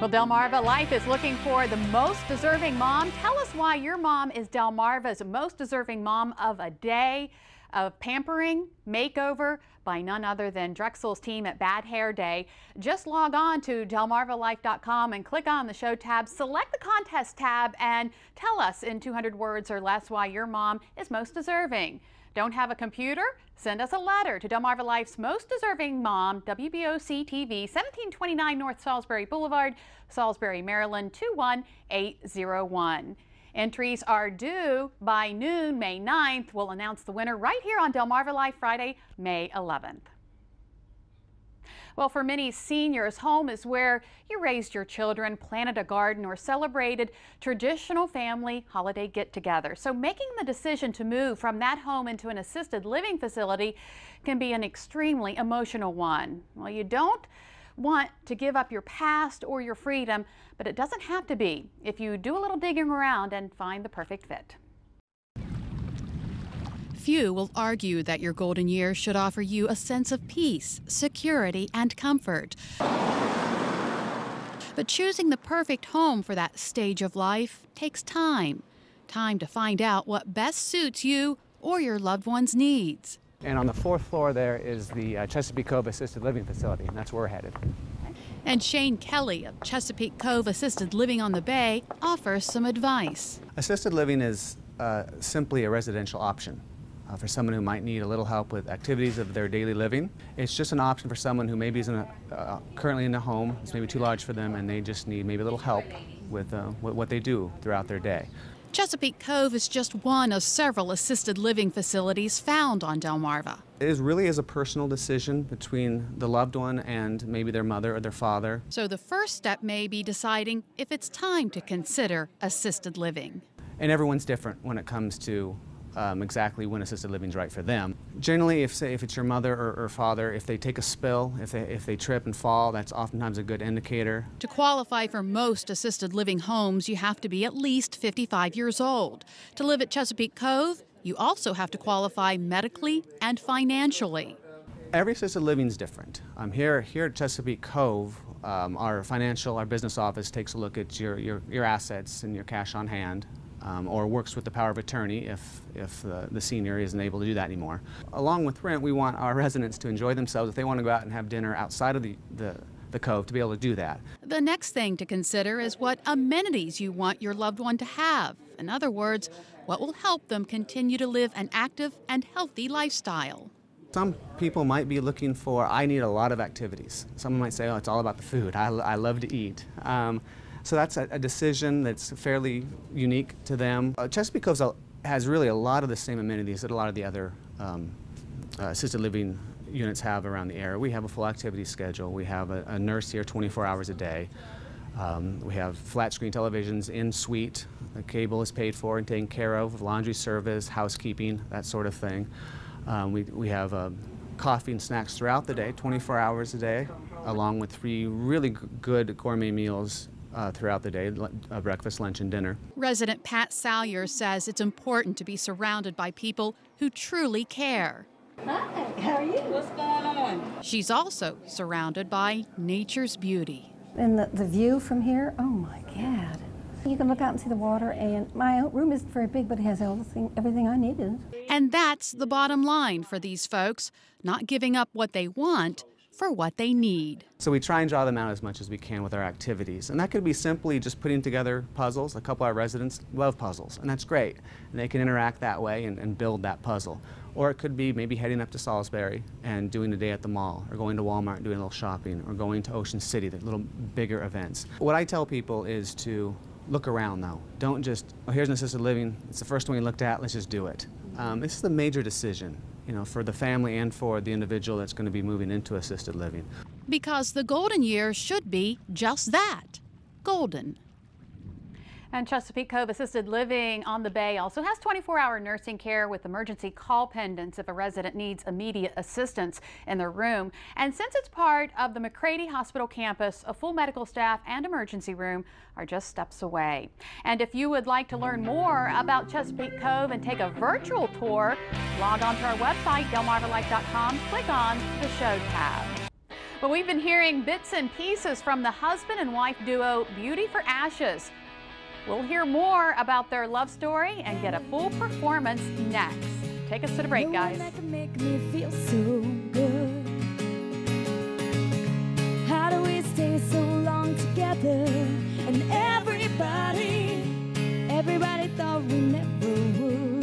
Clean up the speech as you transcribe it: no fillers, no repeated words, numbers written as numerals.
Well, Delmarva Life is looking for the most deserving mom. Tell us why your mom is Delmarva's most deserving mom of a day of pampering, makeover by none other than Drexel's team at Bad Hair Day. Just log on to delmarvalife.com and click on the show tab, select the contest tab, and tell us in 200 words or less why your mom is most deserving. Don't have a computer? Send us a letter to Delmarva Life's most deserving mom, WBOC TV, 1729 North Salisbury Boulevard, Salisbury, Maryland, 21801. Entries are due by noon, May 9th. We'll announce the winner right here on Delmarva Life Friday, May 11th. Well, for many seniors, home is where you raised your children, planted a garden, or celebrated traditional family holiday get-together. So making the decision to move from that home into an assisted living facility can be an extremely emotional one. Well, you don't want to give up your past or your freedom, but it doesn't have to be if you do a little digging around and find the perfect fit. Few will argue that your golden years should offer you a sense of peace, security, and comfort. But choosing the perfect home for that stage of life takes time. Time to find out what best suits you or your loved one's needs. And on the 4th floor there is the Chesapeake Cove Assisted Living Facility, and that's where we're headed. And Shane Kelly of Chesapeake Cove Assisted Living on the Bay offers some advice. Assisted living is simply a residential option. For someone who might need a little help with activities of their daily living. It's just an option for someone who maybe is currently in a home, it's maybe too large for them, and they just need maybe a little help with what they do throughout their day. Chesapeake Cove is just one of several assisted living facilities found on Delmarva. It really is a personal decision between the loved one and maybe their mother or their father. So the first step may be deciding if it's time to consider assisted living. And everyone's different when it comes to exactly when assisted living is right for them. Generally, if it's your mother or father, if they take a spill, if they trip and fall, that's oftentimes a good indicator. To qualify for most assisted living homes, you have to be at least 55 years old. To live at Chesapeake Cove, you also have to qualify medically and financially. Every assisted living is different. Here at Chesapeake Cove, our business office takes a look at your assets and your cash on hand. Or works with the power of attorney if the senior isn't able to do that anymore. Along with rent, we want our residents to enjoy themselves. If they want to go out and have dinner outside of the Cove, to be able to do that. The next thing to consider is what amenities you want your loved one to have. In other words, what will help them continue to live an active and healthy lifestyle. Some people might be looking for, I need a lot of activities. Someone might say, oh, it's all about the food. I love to eat. So that's a decision that's fairly unique to them. Chesapeake Cove has really a lot of the same amenities that a lot of the other assisted living units have around the area. We have a full activity schedule. We have a nurse here 24 hours a day. We have flat screen televisions in suite. The cable is paid for and taken care of, laundry service, housekeeping, that sort of thing. We have coffee and snacks throughout the day, 24 hours a day, along with 3 really good gourmet meals throughout the day, breakfast, lunch, and dinner. Resident Pat Salyer says it's important to be surrounded by people who truly care. Hi, how are you? What's going on? She's also surrounded by nature's beauty. And the view from here, oh my God. You can look out and see the water, and my room isn't very big, but it has everything I needed. And that's the bottom line for these folks, not giving up what they want for what they need. So we try and draw them out as much as we can with our activities. And that could be simply just putting together puzzles. A couple of our residents love puzzles, and that's great. And they can interact that way and build that puzzle. Or it could be maybe heading up to Salisbury and doing a day at the mall, or going to Walmart and doing a little shopping, or going to Ocean City, the little bigger events. What I tell people is to look around, though. Don't just, oh, here's an assisted living, it's the first one we looked at, let's just do it. This is a major decision, for the family and for the individual that's going to be moving into assisted living. Because the golden years should be just that, golden. And Chesapeake Cove Assisted Living on the Bay also has 24-hour nursing care with emergency call pendants if a resident needs immediate assistance in their room. And since it's part of the McCready Hospital campus, a full medical staff and emergency room are just steps away. And if you would like to learn more about Chesapeake Cove and take a virtual tour, log on to our website, delmarvalife.com, click on the show tab. Well, we've been hearing bits and pieces from the husband and wife duo Beauty for Ashes. We'll hear more about their love story and get a full performance next. Take us to the break, guys. That can make me feel so good. How do we stay so long together? And everybody thought we never would.